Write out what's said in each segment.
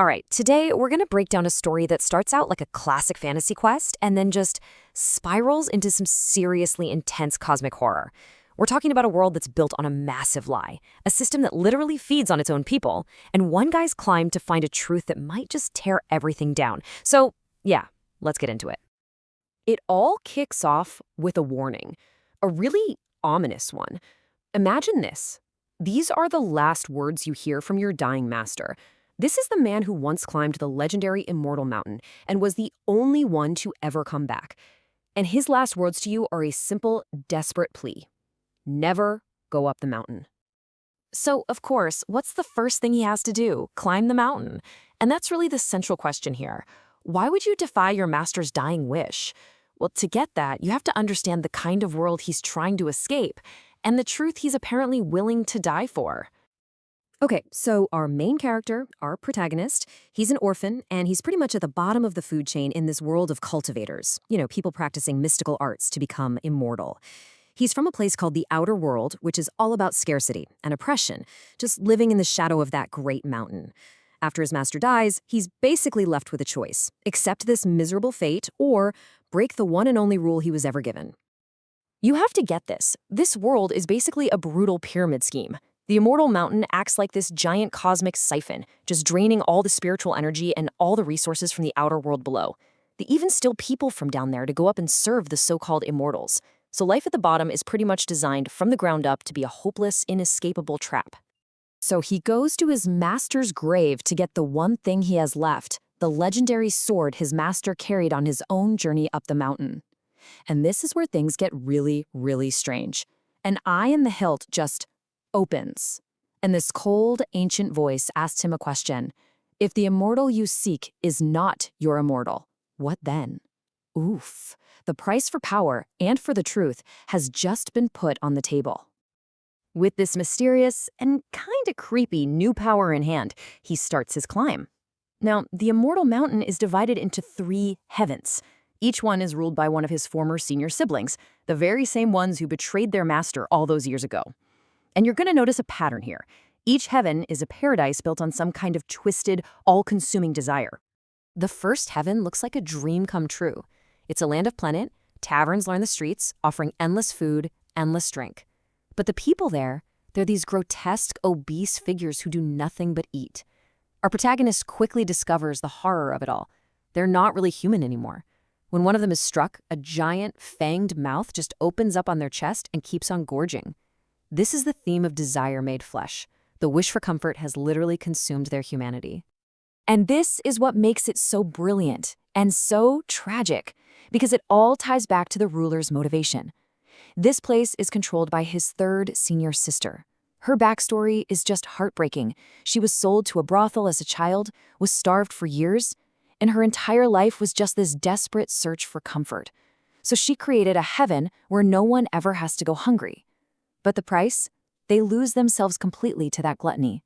All right, today we're going to break down a story that starts out like a classic fantasy quest and then just spirals into some seriously intense cosmic horror. We're talking about a world that's built on a massive lie, a system that literally feeds on its own people, and one guy's climb to find a truth that might just tear everything down. So, yeah, let's get into it. It all kicks off with a warning, a really ominous one. Imagine this. These are the last words you hear from your dying master. This is the man who once climbed the legendary Immortal Mountain and was the only one to ever come back. And his last words to you are a simple, desperate plea. Never go up the mountain. So, of course, what's the first thing he has to do? Climb the mountain. And that's really the central question here. Why would you defy your master's dying wish? Well, to get that, you have to understand the kind of world he's trying to escape and the truth he's apparently willing to die for. Okay, so our main character, our protagonist, he's an orphan, and he's pretty much at the bottom of the food chain in this world of cultivators, people practicing mystical arts to become immortal. He's from a place called the Outer World, which is all about scarcity and oppression, just living in the shadow of that great mountain. After his master dies, he's basically left with a choice: accept this miserable fate or break the one and only rule he was ever given. You have to get this. This world is basically a brutal pyramid scheme. The Immortal Mountain acts like this giant cosmic siphon, just draining all the spiritual energy and all the resources from the outer world below. They even steal people from down there to go up and serve the so-called immortals. So life at the bottom is pretty much designed from the ground up to be a hopeless, inescapable trap. So he goes to his master's grave to get the one thing he has left, the legendary sword his master carried on his own journey up the mountain. And this is where things get really, really strange. An eye in the hilt just opens, and this cold, ancient voice asks him a question. If the immortal you seek is not your immortal, what then? Oof. The price for power and for the truth has just been put on the table. With this mysterious and kinda creepy new power in hand, he starts his climb. Now, the Immortal Mountain is divided into 3 heavens. Each one is ruled by one of his former senior siblings, the very same ones who betrayed their master all those years ago. And you're going to notice a pattern here. Each heaven is a paradise built on some kind of twisted, all-consuming desire. The first heaven looks like a dream come true. It's a land of plenty, taverns line the streets, offering endless food, endless drink. But the people there, they're these grotesque, obese figures who do nothing but eat. Our protagonist quickly discovers the horror of it all. They're not really human anymore. When one of them is struck, a giant, fanged mouth just opens up on their chest and keeps on gorging. This is the theme of desire made flesh. The wish for comfort has literally consumed their humanity. And this is what makes it so brilliant and so tragic, because it all ties back to the ruler's motivation. This place is controlled by his 3rd senior sister. Her backstory is just heartbreaking. She was sold to a brothel as a child, was starved for years, and her entire life was just this desperate search for comfort. So she created a heaven where no one ever has to go hungry. But the price? They lose themselves completely to that gluttony.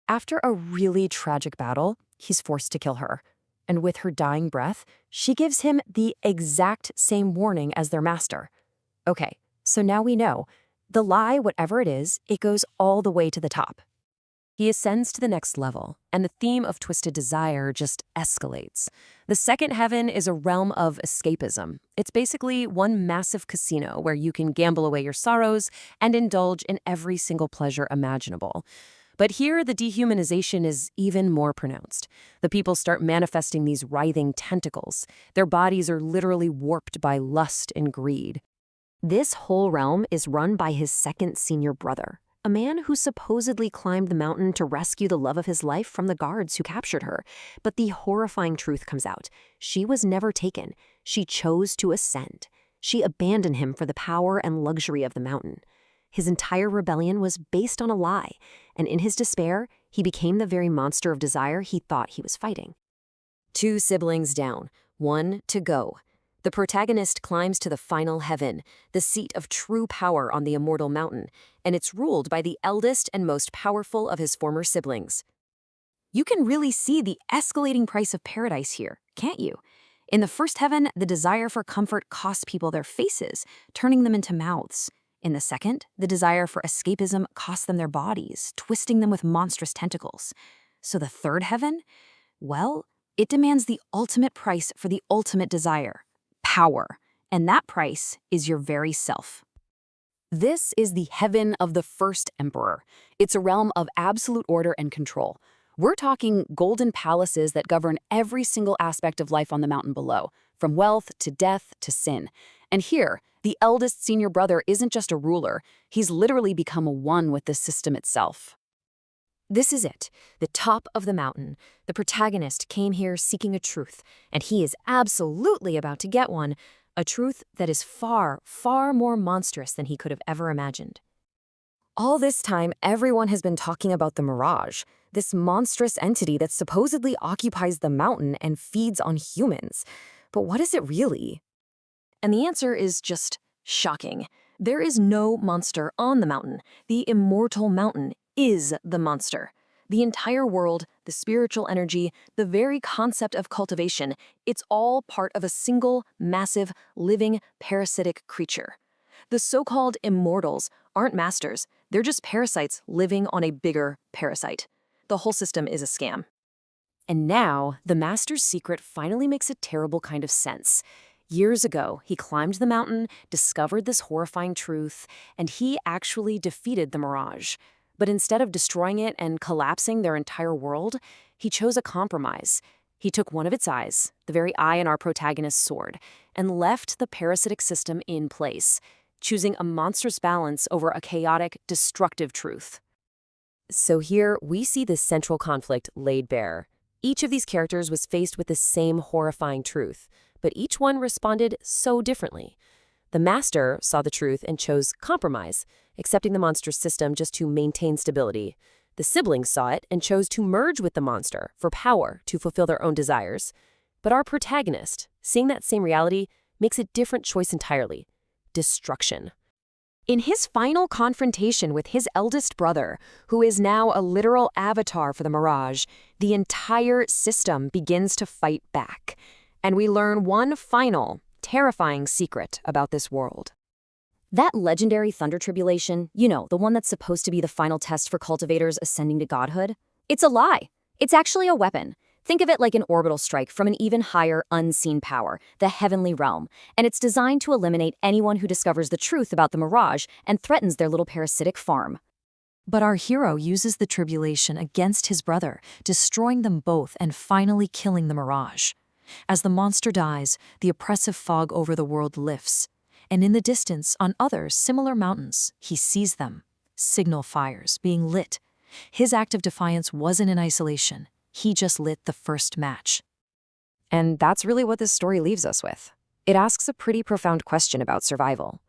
After a really tragic battle, he's forced to kill her. And with her dying breath, she gives him the exact same warning as their master. Okay, so now we know. The lie, whatever it is, it goes all the way to the top. He ascends to the next level, and the theme of twisted desire just escalates. The second heaven is a realm of escapism. It's basically one massive casino where you can gamble away your sorrows and indulge in every single pleasure imaginable. But here, the dehumanization is even more pronounced. The people start manifesting these writhing tentacles. Their bodies are literally warped by lust and greed. This whole realm is run by his 2nd senior brother, a man who supposedly climbed the mountain to rescue the love of his life from the guards who captured her. But the horrifying truth comes out. She was never taken. She chose to ascend. She abandoned him for the power and luxury of the mountain. His entire rebellion was based on a lie, and in his despair, he became the very monster of desire he thought he was fighting. 2 siblings down, 1 to go. The protagonist climbs to the final heaven, the seat of true power on the Immortal Mountain, and it's ruled by the eldest and most powerful of his former siblings. You can really see the escalating price of paradise here, can't you? In the first heaven, the desire for comfort costs people their faces, turning them into mouths. In the second, the desire for escapism costs them their bodies, twisting them with monstrous tentacles. So the third heaven? Well, it demands the ultimate price for the ultimate desire, power, and that price is your very self. This is the heaven of the first emperor. It's a realm of absolute order and control. We're talking golden palaces that govern every single aspect of life on the mountain below, from wealth to death to sin. And here, the eldest senior brother isn't just a ruler, he's literally become one with the system itself. This is it, the top of the mountain. The protagonist came here seeking a truth, and he is absolutely about to get one, a truth that is far, far more monstrous than he could have ever imagined. All this time, everyone has been talking about the Mirage, this monstrous entity that supposedly occupies the mountain and feeds on humans. But what is it really? And the answer is just shocking. There is no monster on the mountain. The immortal mountain is the monster. The entire world, the spiritual energy, the very concept of cultivation, it's all part of a single, massive, living, parasitic creature. The so-called immortals aren't masters, they're just parasites living on a bigger parasite. The whole system is a scam. And now, the master's secret finally makes a terrible kind of sense. Years ago, he climbed the mountain, discovered this horrifying truth, and he actually defeated the Mirage. But instead of destroying it and collapsing their entire world, he chose a compromise. He took one of its eyes, the very eye in our protagonist's sword, and left the parasitic system in place, choosing a monstrous balance over a chaotic, destructive truth. So here, we see this central conflict laid bare. Each of these characters was faced with the same horrifying truth, but each one responded so differently. The master saw the truth and chose compromise, accepting the monster's system just to maintain stability. The siblings saw it and chose to merge with the monster for power to fulfill their own desires. But our protagonist, seeing that same reality, makes a different choice entirely: destruction. In his final confrontation with his eldest brother, who is now a literal avatar for the Mirage, the entire system begins to fight back. And we learn one final, terrifying secret about this world. That legendary thunder tribulation, the one that's supposed to be the final test for cultivators ascending to godhood, it's a lie. It's actually a weapon. Think of it like an orbital strike from an even higher, unseen power, the heavenly realm, and it's designed to eliminate anyone who discovers the truth about the Mirage and threatens their little parasitic farm. But our hero uses the tribulation against his brother, destroying them both and finally killing the Mirage. As the monster dies, the oppressive fog over the world lifts, and in the distance, on other similar mountains, he sees them, signal fires being lit. His act of defiance wasn't in isolation. He just lit the first match. And that's really what this story leaves us with. It asks a pretty profound question about survival.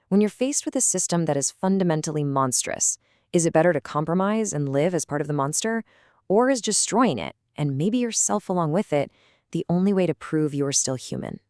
When you're faced with a system that is fundamentally monstrous, is it better to compromise and live as part of the monster, or is destroying it, and maybe yourself along with it, the only way to prove you're still human?